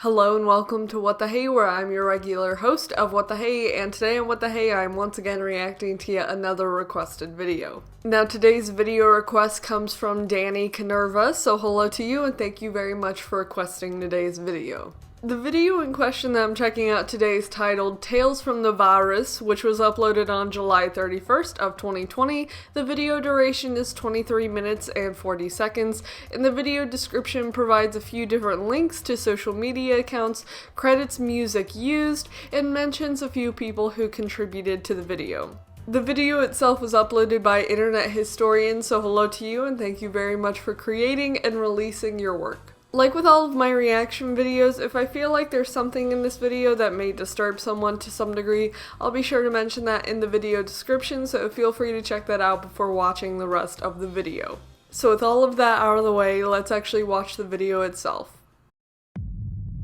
Hello and welcome to What the Hey, where I'm your regular host of What the Hey, and today on What the Hey, I'm once again reacting to yet another requested video. Now today's video request comes from Danny Kanerva, so hello to you and thank you very much for requesting today's video. The video in question that I'm checking out today is titled Tales from TheVarus, which was uploaded on July 31st of 2020. The video duration is 23 minutes and 40 seconds, and the video description provides a few different links to social media accounts, credits music used, and mentions a few people who contributed to the video. The video itself was uploaded by Internet Historian, so hello to you and thank you very much for creating and releasing your work. Like with all of my reaction videos, if I feel like there's something in this video that may disturb someone to some degree, I'll be sure to mention that in the video description, so feel free to check that out before watching the rest of the video. So with all of that out of the way, let's actually watch the video itself.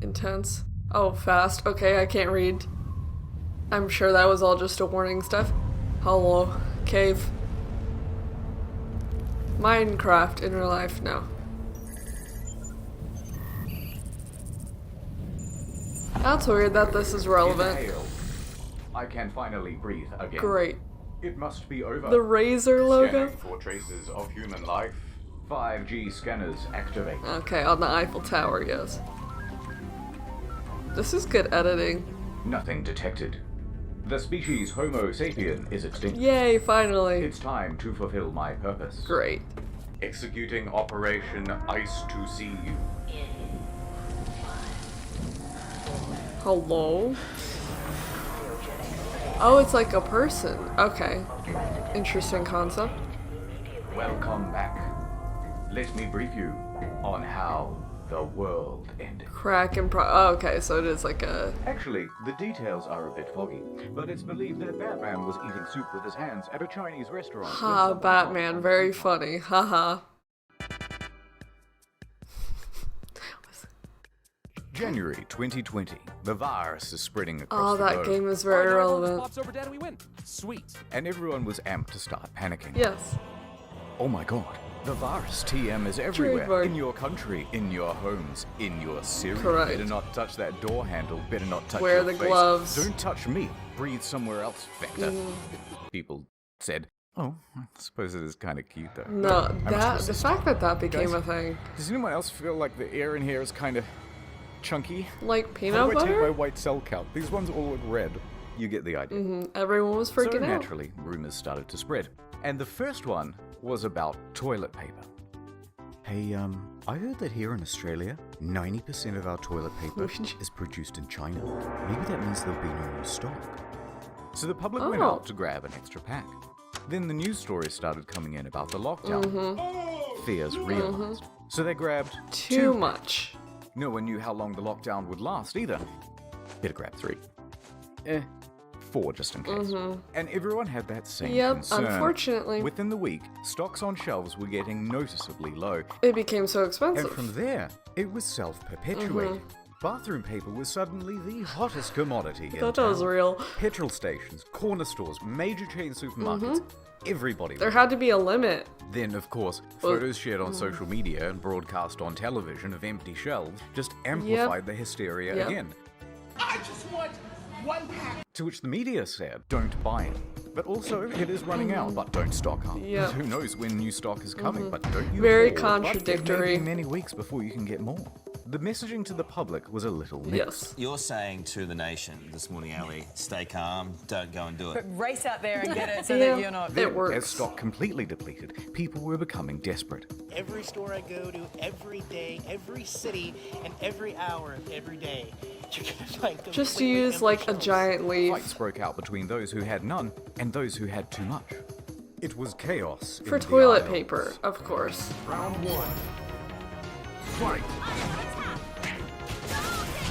Intense. Oh, fast. Okay, I can't read. I'm sure that was all just a warning stuff. Hello. Cave. Minecraft in real life? No. That's weird that this is relevant. Inhale. I can finally breathe again. Great. It must be over. The Razor logo? Scanning for traces of human life. 5G scanners activate. Okay, on the Eiffel Tower, yes. This is good editing. Nothing detected. The species Homo sapien is extinct. Yay, finally. It's time to fulfill my purpose. Great. Executing Operation Ice to See You. Hello? Oh, it's like a person. Okay. Interesting concept. Welcome back. Let me brief you on how the world ended. Crack and oh, okay, so it is like a... Actually, the details are a bit foggy, but it's believed that Batman was eating soup with his hands at a Chinese restaurant. Ha, Batman, very funny. Haha. January 2020. TheVarus is spreading across Oh, the that globe. game is very relevant. Pops over, Dad, and we win. Sweet. And everyone was amped to start panicking. Yes. Oh my god. TheVarus TM is everywhere. Trademark. In your country, in your homes, in your cereal. Correct. Better not touch that door handle. Better not touch Wear your the face. gloves. Don't touch me. Breathe somewhere else, Vector. People said, oh, I suppose it is kind of cute though. No, I must the resist. fact that that became Guys, a thing. Does anyone else feel like the air in here is kind of chunky? Like How peanut do I take my butter? white cell count? These ones all look red. You get the idea. Everyone was So freaking out. naturally, rumors started to spread. And the first one was about toilet paper. Hey, I heard that here in Australia, 90% of our toilet paper is produced in China. Maybe that means there'll be no more stock. So the public went Oh. out to grab an extra pack. Then the news stories started coming in about the lockdown. Fears realized. So they grabbed Too much. No one knew how long the lockdown would last either. Better grab 3. 4 just in case. And everyone had that same Yep, concern. unfortunately. Within the week, stocks on shelves were getting noticeably low. It became so And expensive. from there, it was self-perpetuating. Bathroom paper was suddenly the hottest commodity in Thought that was town. real. Petrol stations, corner stores, major chain supermarkets, everybody. There had to be a limit. Then, of course, photos shared on social media and broadcast on television of empty shelves just amplified the hysteria Yep. again. I just want one pack. To which the media said, don't buy it. But also, it is running out, but don't stock up. Yep. Who knows when new stock is coming, but don't you Very hoard, contradictory. But it may be many weeks before you can get more. The messaging to the public was a little mixed. Yes. You're saying to the nation this morning, Ali, stay calm, don't go and do it. Race out there and get it so Yeah, that you're not... it Then, as works. stock completely depleted, people were becoming desperate. Every store I go to, every day, every city, and every hour of every day, you're gonna find Just to completely use empty like a shelves. giant leaf. Fights broke out between those who had none and those who had too much. It was chaos. For in the toilet aisles. paper, of course. Round 1. Fight.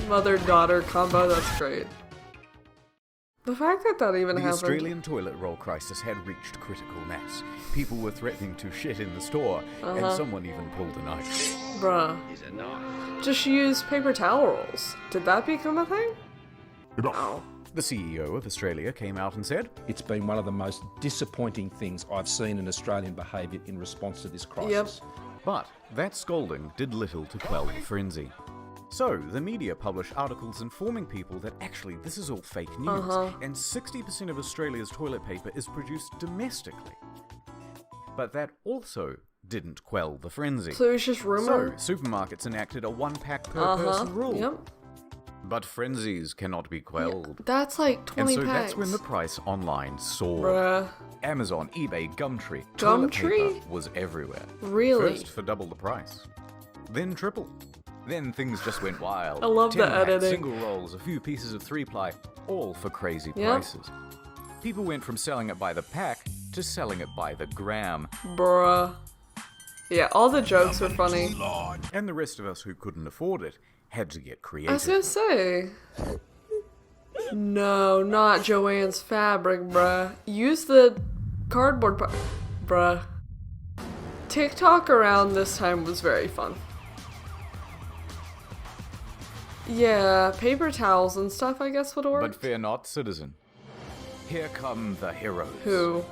Mother-daughter combo, that's great. The fact that that even The happened. Australian toilet roll crisis had reached critical mass. People were threatening to shit in the store, and someone even pulled a knife. Bruh. Just use paper towel rolls. Did that become a thing? No. The CEO of Australia came out and said, It's been one of the most disappointing things I've seen in Australian behaviour in response to this crisis. but that scolding did little to quell the frenzy. So, the media publish articles informing people that actually this is all fake news, and 60% of Australia's toilet paper is produced domestically. But that also didn't quell the frenzy. So it was just rumor? So, supermarkets enacted a 1-pack per person rule. Yep. But frenzies cannot be quelled. That's like 20 and so packs. that's when the price online soared. Bruh. Amazon, eBay, Gumtree. Gumtree? Toilet paper was everywhere. Really? First for double the price. Then triple. Then things just went wild. I love the 10-pack, editing. single rolls, a few pieces of 3-ply, all for crazy prices. People went from selling it by the pack to selling it by the gram. Bruh. Yeah, all the jokes were funny. And the rest of us who couldn't afford it had to get creative. I was gonna say. No, not Joanne's fabric, bruh. Use the cardboard bruh. TikTok around this time was very fun. Yeah, paper towels and stuff I guess would work. But fear not, citizen. Here come the heroes. Who?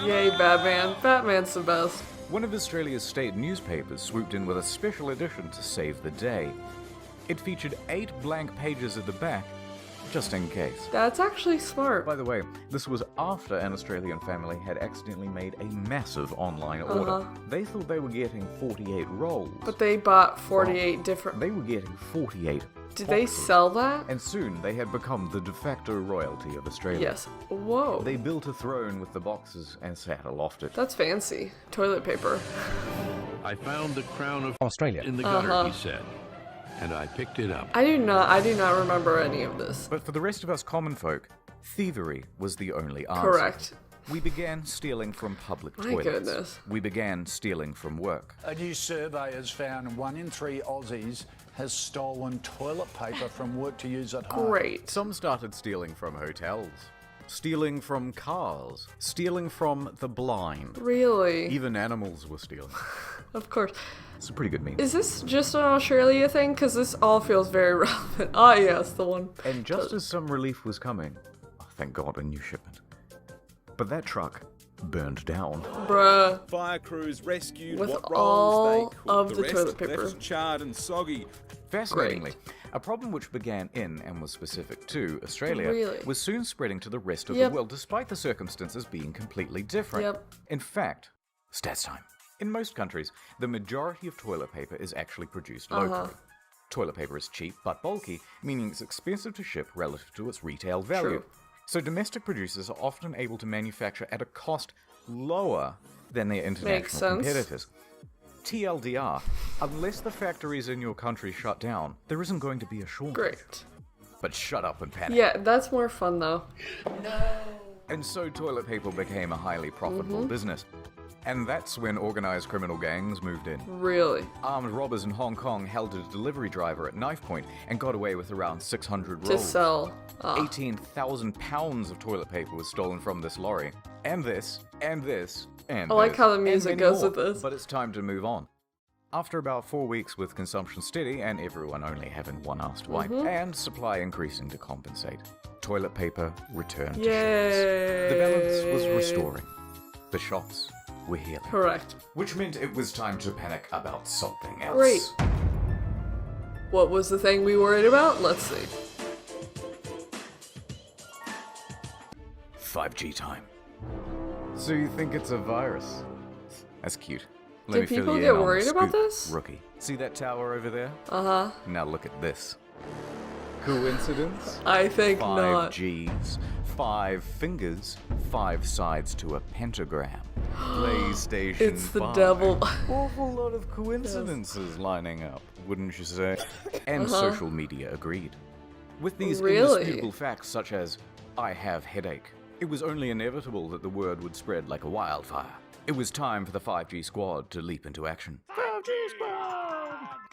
Yay, Batman. Batman's the best. One of Australia's state newspapers swooped in with a special edition to save the day. It featured 8 blank pages at the back, just in case. That's actually smart. By the way, this was after an Australian family had accidentally made a massive online order. They thought they were getting 48 rolls. But they bought 48 different... They were getting 48 Did they sell that? And soon they had become the de facto royalty of Australia. Yes. Whoa. They built a throne with the boxes and sat aloft it. That's fancy. Toilet paper. I found the crown of Australia in the gutter, he said, and I picked it up. I do not remember any of this. But for the rest of us common folk, thievery was the only answer. Correct. We began stealing from public My toilets. goodness. We began stealing from work. A new survey has found 1 in 3 Aussies has stolen toilet paper from work to use at home. Great. Some started stealing from hotels, stealing from cars, stealing from the blind. Really? Even animals were stealing. Of course. It's a pretty good meme. Is this just an Australia thing? Because this all feels very relevant. Ah, yes, the one. And just as some relief was coming, oh, thank God, a new shipment. But that truck burned down. Bruh. Fire crews rescued With what all rolls they could. of the rest toilet paper. left charred and soggy. Fascinatingly, a problem which began in and was specific to Australia Really? was soon spreading to the rest of the world, despite the circumstances being completely different. Yep. In fact, stats time. In most countries, the majority of toilet paper is actually produced locally. Toilet paper is cheap but bulky, meaning it's expensive to ship relative to its retail value. True. So domestic producers are often able to manufacture at a cost lower than their international competitors. TLDR, unless the factories in your country shut down, there isn't going to be a shortage. Great. But shut up and panic. Yeah, that's more fun though. And so toilet paper became a highly profitable business. And that's when organized criminal gangs moved in. Really? Armed robbers in Hong Kong held a delivery driver at knife point and got away with around 600 To rolls. sell. 18,000 pounds of toilet paper was stolen from this lorry. And this, and this, and I like this, how the and music many goes more. with this. But it's time to move on. After about 4 weeks with consumption steady and everyone only having one ass to wipe, and supply increasing to compensate, toilet paper returned to shops. The balance was restoring. The shops were healing. Correct. Which meant it was time to panic about something else. Great. What was the thing we worried about? Let's see. 5G time. So you think it's a virus? That's cute. Did me fill people you get in on the worried about scoop, this? Rookie. See that tower over there? Uh-huh. Now look at this. Coincidence? I think 5 not. Gs, 5 fingers, 5 sides to a pentagram. PlayStation It's the 5. devil. Awful lot of coincidences lining up, wouldn't you say? And social media agreed. With these Really? indisputable facts such as, I have headache, it was only inevitable that the word would spread like a wildfire. It was time for the 5G squad to leap into action. 5G squad!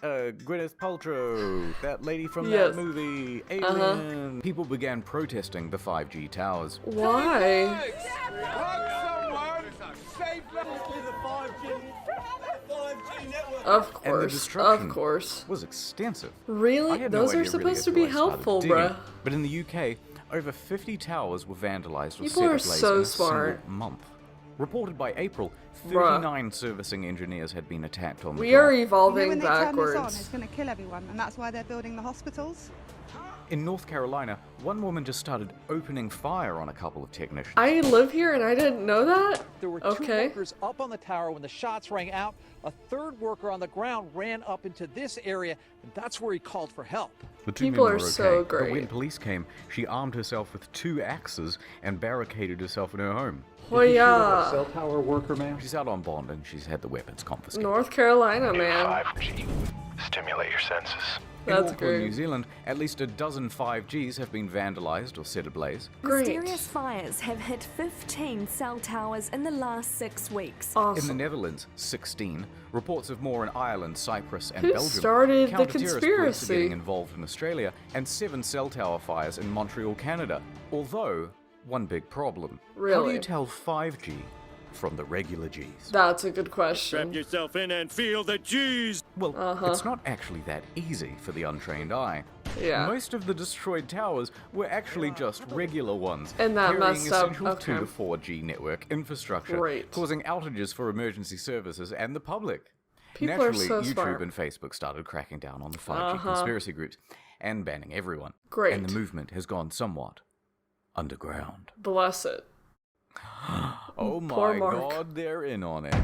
Gwyneth Paltrow, that lady from Yes. that movie, Alien. People began protesting the 5G towers. Why? Of And the course. destruction Of course. was extensive. I Really? had no Those are idea really supposed to until be I started helpful, digging. bruh. But in the UK, over 50 towers were vandalized or People set are ablaze so in a smart. single month. Reported by April, Bruh. 39 servicing engineers had been attacked on the We job. are You know, evolving when they turn this on, backwards. it's going to kill everyone, and that's why they're building the hospitals. In North Carolina, one woman just started opening fire on a couple of technicians. I live here and I didn't know that? There were two Okay. workers up on the tower when the shots rang out. A third worker on the ground ran up into this area, and that's where he called for help. The two People men are were okay, so but when great. police came, she armed herself with 2 axes and barricaded herself in her home. Oh yeah. Cell tower worker, ma'am? She's out on bond and she's had the weapons confiscated. North Carolina, man. 5G. Stimulate your senses. In That's Auckland, New great. Zealand, at least a dozen 5Gs have been vandalized or set ablaze. Great. Mysterious fires have hit 15 cell towers in the last 6 weeks. In the Awesome. Netherlands, 16. Reports of more in Ireland, Cyprus, and Who Belgium. started the Counter-terrorist police are conspiracy? getting involved in Australia, and 7 cell tower fires in Montreal, Canada. Although, one big problem. How do Really? you tell 5G from the regular Gs? That's a good question. yourself in and feel the G's. Well, it's not actually that easy for the untrained eye. Yeah. Most of the destroyed towers were actually just regular ones, And that carrying messed up, essential okay. 2 to 4G network infrastructure, Great. causing outages for emergency services and the public. People are Naturally, so YouTube smart. and Facebook started cracking down on the 5G conspiracy groups and banning everyone. Great. And the movement has gone somewhat underground. Bless it. Oh Poor my Mark. god, they're in on it.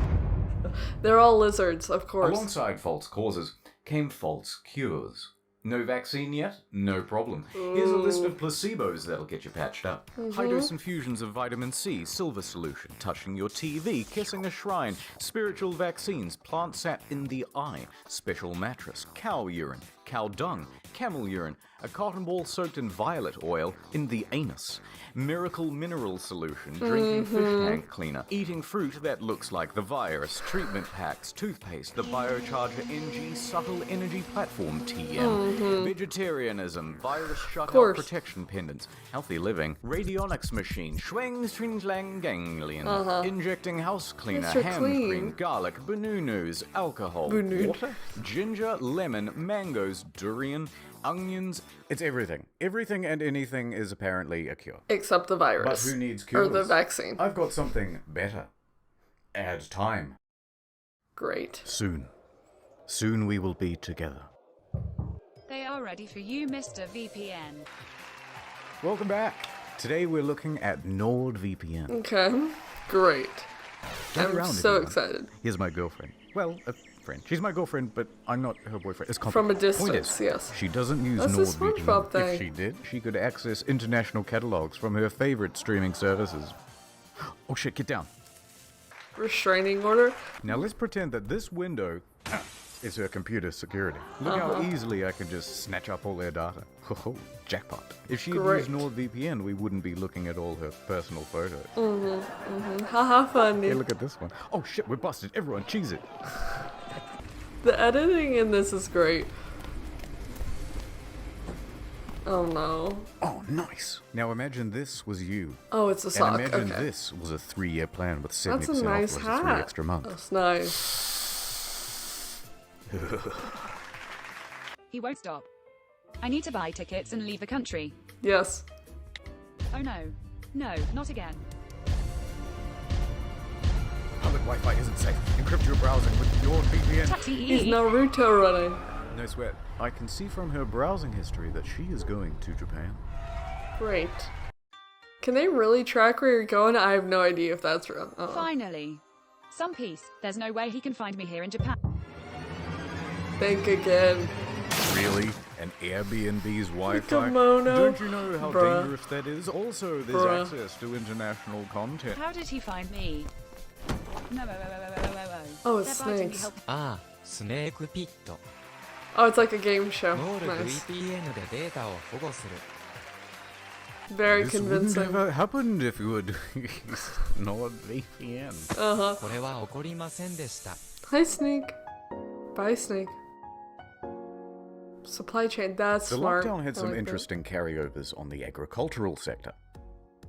They're all lizards, of course. Alongside false causes came false cures. No vaccine yet? No problem. Here's a list of placebos that'll get you patched up. High-dose infusions of vitamin C, silver solution, touching your TV, kissing a shrine, spiritual vaccines, plant sap in the eye, special mattress, cow urine, cow dung, camel urine, a cotton ball soaked in violet oil in the anus, miracle mineral solution, drinking fish tank cleaner, eating fruit that looks like TheVarus, treatment packs, toothpaste, the Biocharger NG subtle energy platform TM, vegetarianism, virus shutout course. protection pendants, healthy living, radionics machine, schwang string slang ganglion, injecting house cleaner, Mr. hand Clean. cream, garlic, banunus, alcohol, Banoon. water, ginger, lemon, mangoes, durian, onions. It's everything. Everything and anything is apparently a cure. Except the virus. But who needs Or cures? the vaccine. I've got something better. Add time. Great. Soon. Soon we will be together. They are ready for you, Mr. VPN. Welcome back. Today we're looking at NordVPN. Okay. Great. Get I'm around, so everyone. excited. Here's my girlfriend. Well, a friend. She's my girlfriend, but I'm not her boyfriend. It's From a complicated. Point distance, is, yes. She doesn't use That's the NordVPN. SpongeBob thing. If she did, she could access international catalogs from her favorite streaming services. Oh shit, get down. Restraining order. Now let's pretend that this window is her computer security. Look how easily I can just snatch up all their data. Oh, jackpot. If she had Great. used NordVPN, we wouldn't be looking at all her personal photos. Haha, funny. Hey, look at this one. Oh shit, we're busted. Everyone, cheese it. The editing in this is great. Oh no. Oh, nice. Now imagine this was you. Oh, it's a sock. And imagine Okay. this was a 3-year plan with 70% That's a nice off hat. 3 extra months. That's nice. He won't stop. I need to buy tickets and leave the country. Yes. Oh no. No, not again. Public Wi-Fi isn't safe. Encrypt your browsing with NordVPN. He's Naruto running. No sweat. I can see from her browsing history that she is going to Japan. Great. Can they really track where you're going? I have no idea if that's real. Finally. Some peace. There's no way he can find me here in Japan. Think again. Really? An Airbnb's Wi-Fi? kimono. Don't you know how Bruh. dangerous that is? Also, there's Bruh. access to international content. How did he find me? No, Oh, it's They're biting me, snakes. help. ああ、スネークピット。 Oh, it's like a game show. ノール Nice. VPN でデータを保護する。 Very This wouldn't convincing. have happened if you would use NordVPN. Uh-huh. これは起こりませんでした。 Hi, Snake. Bye, Snake. Supply chain, that's The smart. lockdown had I some like that. interesting carryovers on the agricultural sector.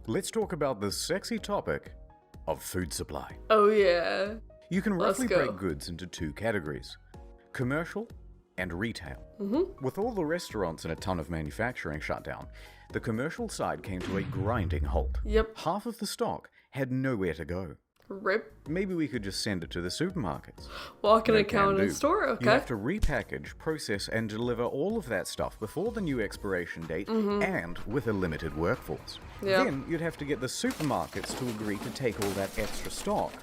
Let's talk about the sexy topic of food supply. Oh, yeah. You can Let's roughly go. break goods into 2 categories: commercial and retail. Mm-hmm. With all the restaurants and a ton of manufacturing shut down, the commercial side came to a grinding halt. Yep. Half of the stock had nowhere to go. Rip. Maybe we could just send it to the supermarkets. Walk in a No can counter do. store, okay. You have to repackage, process, and deliver all of that stuff before the new expiration date and with a limited workforce. Yep. Then you'd have to get the supermarkets to agree to take all that extra stock.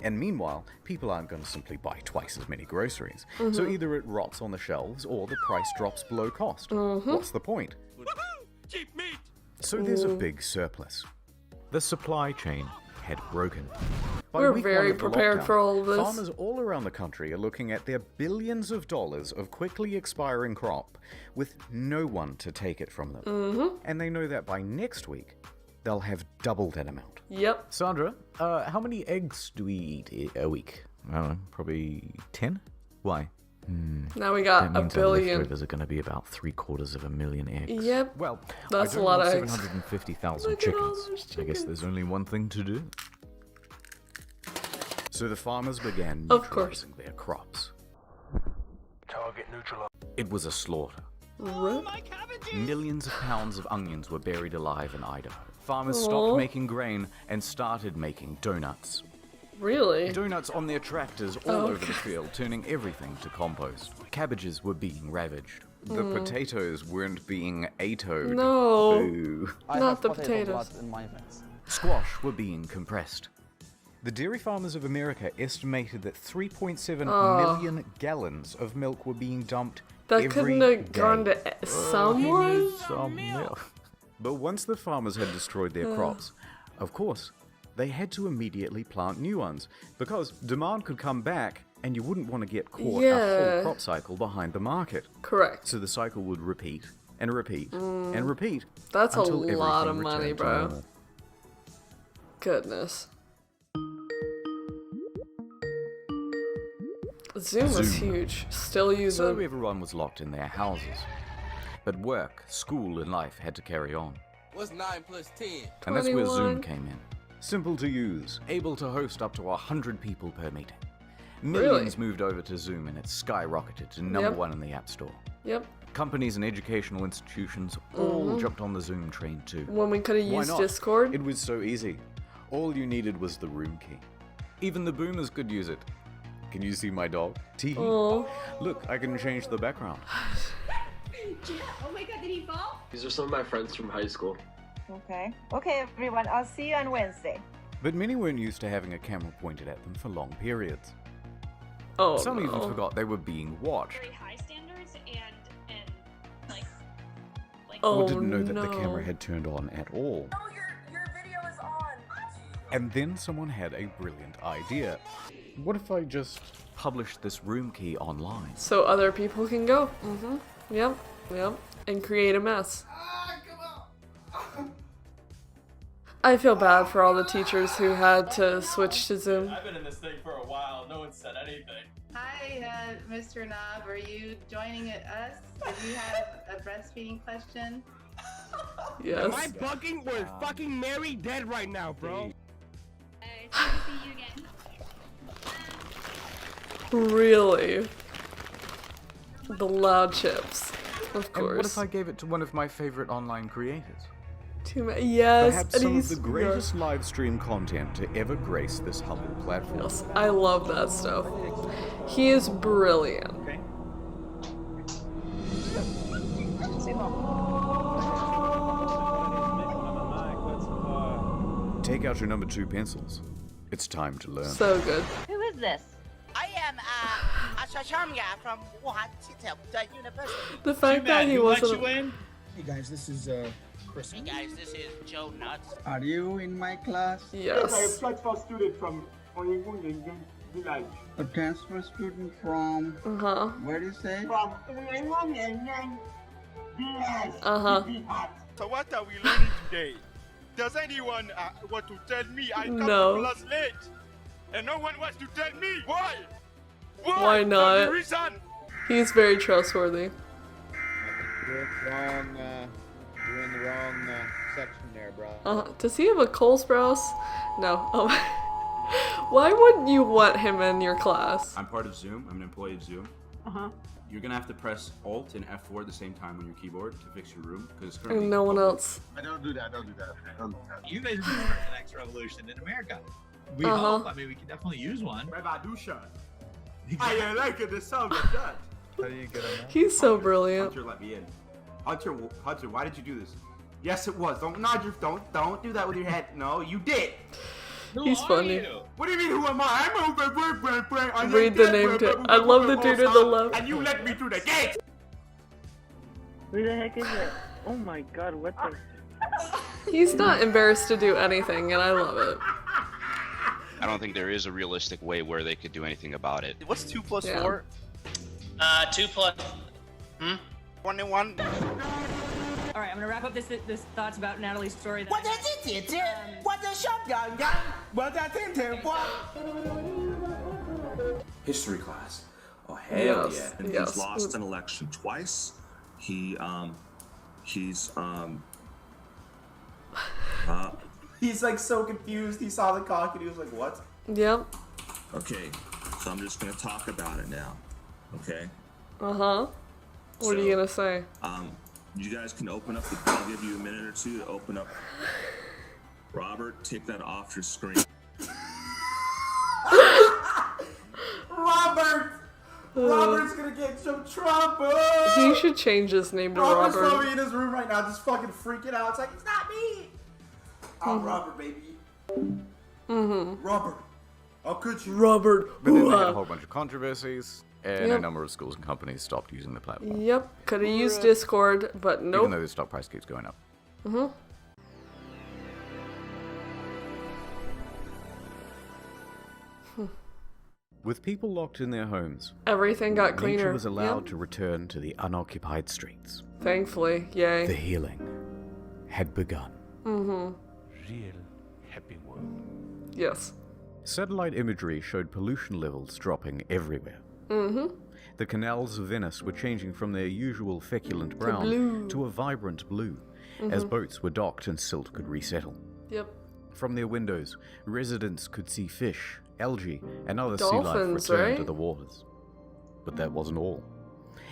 And meanwhile, people aren't going to simply buy twice as many groceries. So either it rots on the shelves or the price drops below cost. What's the point? Cheap meat! So there's a big surplus. The supply chain had broken. By We're week very one of the prepared lockdown, for all of this. Farmers all around the country are looking at their billions of dollars of quickly expiring crop with no one to take it from them. And they know that by next week, they'll have double that amount. Yep. Sandra, how many eggs do we eat a week? I don't know, probably 10? Why? Now we got That a means our billion. leftovers are going to be about 750,000 eggs. Yep. Well, That's I a don't lot want of eggs. 750,000 Look at all chickens. those I guess there's only one thing to do. So the farmers began Of course. neutralizing their crops. Target neutralized. It was a slaughter. Rip. Millions of pounds of onions were buried alive in Idaho. Farmers Aw. stopped making grain and started making donuts. Really? Donuts on their tractors all over the field, turning everything to compost. Cabbages were being ravaged. The potatoes weren't being atoed. No. Boo. Not the potatoes. Squash were being compressed. The dairy farmers of America estimated that 3.7 million gallons of milk were being dumped That every couldn't have day. gone to someone? Some milk. But once the farmers had destroyed their crops, of course, they had to immediately plant new ones because demand could come back and you wouldn't want to get caught a Yeah. whole crop cycle behind the market. Correct. So the cycle would repeat and repeat and repeat. That's a until lot of everything money, returned to bro. normal. Goodness. Zoom was Zoom. huge. Still use So it. everyone was locked in their houses. But work, school, and life had to carry on. What's 9 plus 10? And that's where 21. Zoom came in. Simple to use, able to host up to 100 people per meeting. Millions moved over to Zoom and it skyrocketed to number Yep. 1 in the App Store. Yep. Companies and educational institutions all jumped on the Zoom train too. When we could have Why used not? Discord. It was so easy. All you needed was the room key. Even the boomers could use it. Can you see my dog? Tee. Oh. Look, I can change the background. Oh my god, did he fall? These are some of my friends from high school. Okay. Okay, everyone. I'll see you on Wednesday. But many weren't used to having a camera pointed at them for long periods. Oh, Some no. even forgot they were being watched. Very high standards and like Oh, Or didn't know that the no. camera had turned on at all. Oh, your video is on. And then someone had a brilliant idea. What if I just published this room key online? So other people can go. Yep. Yep. And create a mess. I feel bad for all the teachers who had to switch to Zoom. I've been in this thing for a while. No one said anything. Hi, Mr. Knob. Are you joining us? Do you have a breastfeeding question? Yes. Am I bugging or is fucking Mary dead right now, bro? it's good to see you again. Really? The loud chips. Of And what course. if I gave it to one of my favorite online creators? Yes, Perhaps and some of he's the greatest live stream content to ever grace this humble platform. Yes, I love that stuff. He is brilliant. Take out your number 2 pencils. It's time to learn. So good. Who is this? I am Shashamya from Wuhan University. The fact that he wasn't. Hey guys, this is Chris. Hey guys, this is Joe Nuts. Are you in my class? Yes. I applied for a student from Oyengun village. A transfer student from. Where do you say? From Oyengun village. So what are we learning today? Does anyone want to tell me I come No. to class late? And no one wants to tell me why? Why Tell not? me reason. He's very trustworthy. You're in the wrong section there, bro. Does he have a Cole Sprouse? No. Oh. Why wouldn't you want him in your class? I'm part of Zoom. I'm an employee of Zoom. You're gonna have to press Alt and F4 at the same time on your keyboard to fix your room because it's currently. And no one else. I don't do that. You guys are starting the next revolution in America. We hope. I mean, we can definitely use one. Rabbi Dushan. I like the sound of that. How do you get on that? He's so brilliant. Hunter let me in. Hunter, why did you do this? Yes, it was. Don't nod your. Don't do that with your head. No, you did. He's funny. What do you mean, who am I? I'm Read the name tag. I love the dude to the left. And you let me through the gate! Who the heck is it? Oh my god, what the? He's not embarrassed to do anything, and I love it. I don't think there is a realistic way where they could do anything about it. What's 2 plus Yeah. 4? 2 plus... 21. All right, I'm gonna wrap up this thoughts about Natalie's story. History class. Oh hell Yes. yeah! Yes. He's lost an election twice. He's He's like so confused. He saw the cock and he was like, "What?" Yep. okay. So I'm just gonna talk about it now. Okay. Uh-huh. What are you gonna say? You guys can open up I'll give you a minute or two to open up. Robert, take that off your screen. Robert's gonna get some trouble. He should change his name to Robert's Robert. probably in his room right now, just fucking freaking out. It's like, it's not me. I'm Robert, baby. Mm-hmm. Robert, how could you? Robert. But then they had Hoo-ha. a whole bunch of controversies, and Yep. a number of schools and companies stopped using the platform. Yep. Could have used Discord, but nope. Even though the stock price keeps going up. Mm-hmm. With people locked in their homes, Everything got cleaner. nature was allowed Yep. to return to the unoccupied streets. Thankfully, yay. The healing had begun. Mm-hmm. Real happy world. Yes. Satellite imagery showed pollution levels dropping everywhere. Mm-hmm. The canals of Venice were changing from their usual feculent brown blue. to a vibrant blue, as Mhm. boats were docked and silt could resettle. Yep. From their windows, residents could see fish, algae, and other sea life Dolphins, return right? to the waters. But that wasn't all.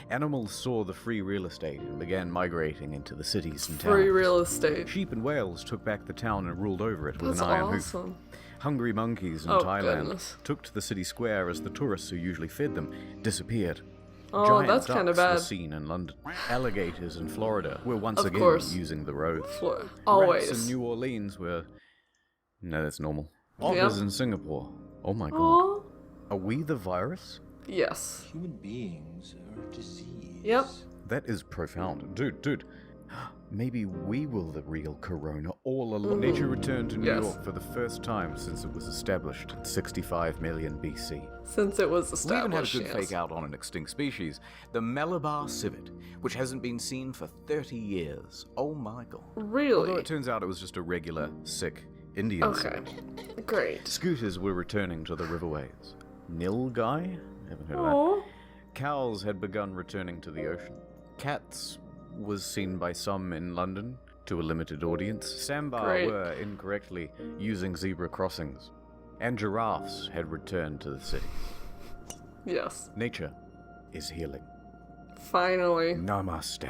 Animals saw the free real estate and began migrating into the cities and towns. Free real estate. Sheep and whales took back the town and ruled over it with That's an iron awesome. hoof. Hungry monkeys in Oh, Thailand goodness. took to the city square as the tourists who usually fed them disappeared. Oh, Giant that's kinda ducks were bad. seen in London. Alligators in Florida were once Of again course. using the roads. Always. Rats in New Orleans were... No, that's normal. Yep. Otters in Singapore. Oh my god. Aw. Are we the virus? Yes. Human beings are disease. Yep. That is profound. Dude. Maybe we were the real corona all along. Nature returned to New Yes. York for the first time since it was established in 65 million BC. Since it was We even had a established, good yes. fake out on an extinct species, the Malabar civet, which hasn't been seen for 30 years. Oh my god. Really? Although it turns out it was just a regular, sick Indian Okay. civet. Great. Scooters were returning to the riverways. Nilgai? Haven't heard of Aw. that. Cows had begun returning to the ocean. Cats was seen by some in London to a limited audience. Sambar Great. were incorrectly using zebra crossings. And giraffes had returned to the city. Yes. Nature is healing. Finally. Namaste.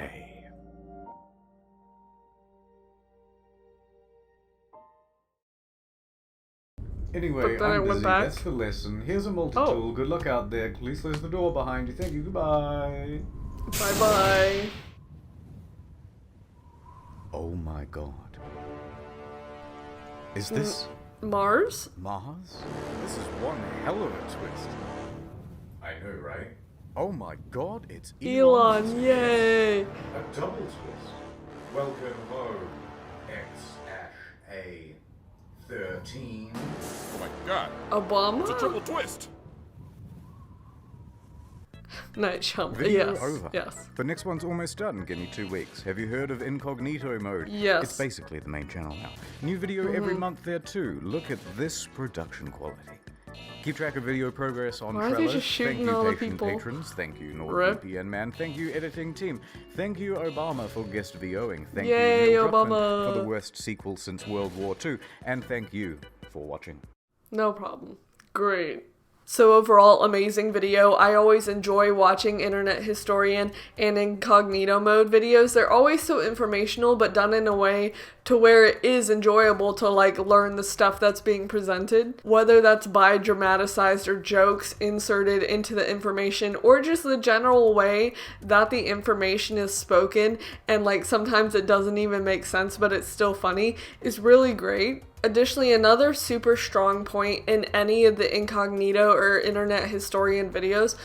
Anyway, But then I'm it went busy. back. That's the lesson. Here's a multi-tool. Good luck out there. Please close the door behind you. Thank you. Goodbye. Bye-bye. Oh my god. Is this Mars? Mars? This is one hell of a twist. I know, right? Oh my god, it's Elon, yay! A double twist. Welcome home, X-A13. Oh my god. Obama? It's a triple twist. Night jump. Video Yes. over. Yes. The next one's almost done. Give me 2 weeks. Have you heard of incognito mode? Yes. It's basically the main channel now. New video every month there too. Look at this production quality. Keep track of video progress on Why are they Trello. just shooting Thank you, all the patient people? patrons. Thank you, Rip. NordVPN man. Thank you, editing team. Thank you, Obama, for guest VOing. Thank Yay, you, Neil Druckmann, Obama. for the worst sequel since World War II. And thank you for watching. No problem. Great. So overall, amazing video. I always enjoy watching Internet Historian and Incognito Mode videos. They're always so informational, but done in a way to where it is enjoyable to like learn the stuff that's being presented. Whether that's by dramatized or jokes inserted into the information, or just the general way that the information is spoken, and like sometimes it doesn't even make sense, but it's still funny, is really great. Additionally, another super strong point in any of the Incognito or Internet Historian videos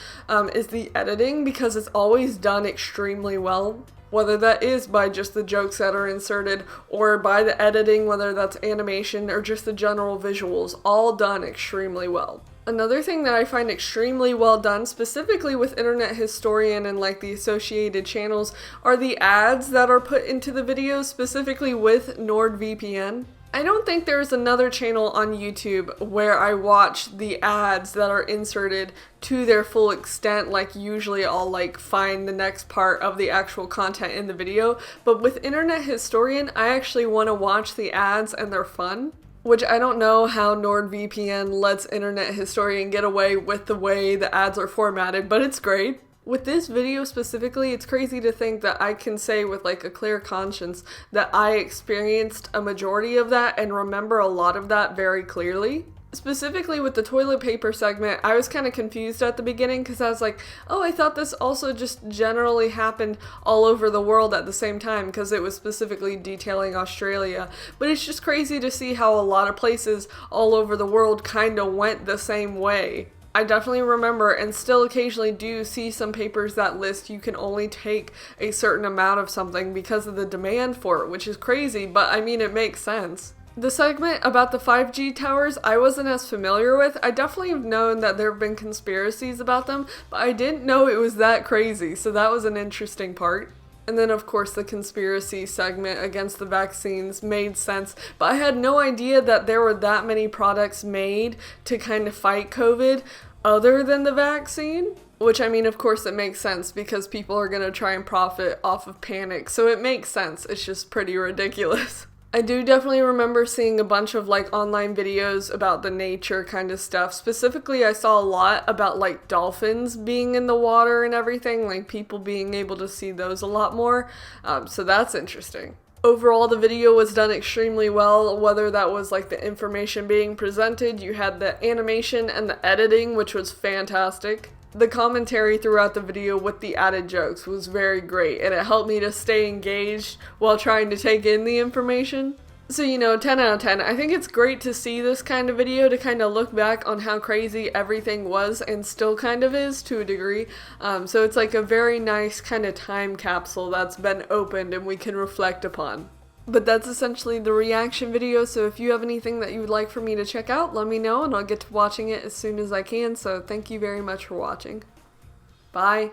is the editing, because it's always done extremely well. Whether that is by just the jokes that are inserted or by the editing, whether that's animation or just the general visuals, all done extremely well. Another thing that I find extremely well done, specifically with Internet Historian and like the associated channels, are the ads that are put into the videos, specifically with NordVPN. I don't think there's another channel on YouTube where I watch the ads that are inserted to their full extent. Like usually I'll like find the next part of the actual content in the video, but with Internet Historian I actually want to watch the ads and they're fun. Which I don't know how NordVPN lets Internet Historian get away with the way the ads are formatted, but it's great. With this video specifically, it's crazy to think that I can say with like a clear conscience that I experienced a majority of that and remember a lot of that very clearly. Specifically with the toilet paper segment, I was kind of confused at the beginning because I was like, oh, I thought this also just generally happened all over the world at the same time because it was specifically detailing Australia. But it's just crazy to see how a lot of places all over the world kind of went the same way. I definitely remember and still occasionally do see some papers that list you can only take a certain amount of something because of the demand for it, which is crazy, but I mean it makes sense. The segment about the 5G towers I wasn't as familiar with. I definitely have known that there have been conspiracies about them, but I didn't know it was that crazy, so that was an interesting part. And then of course the conspiracy segment against the vaccines made sense, but I had no idea that there were that many products made to kind of fight COVID other than the vaccine. Which I mean, of course it makes sense because people are going to try and profit off of panic, so it makes sense. It's just pretty ridiculous. I do definitely remember seeing a bunch of like online videos about the nature kind of stuff. Specifically, I saw a lot about like dolphins being in the water and everything, like people being able to see those a lot more. So that's interesting. Overall, the video was done extremely well, whether that was like the information being presented, you had the animation and the editing, which was fantastic. The commentary throughout the video with the added jokes was very great, and it helped me to stay engaged while trying to take in the information. So, you know, 10 out of 10. I think it's great to see this kind of video to kind of look back on how crazy everything was and still kind of is to a degree. So it's like a very nice kind of time capsule that's been opened and we can reflect upon. But that's essentially the reaction video, so if you have anything that you would like for me to check out, let me know and I'll get to watching it as soon as I can. So thank you very much for watching. Bye.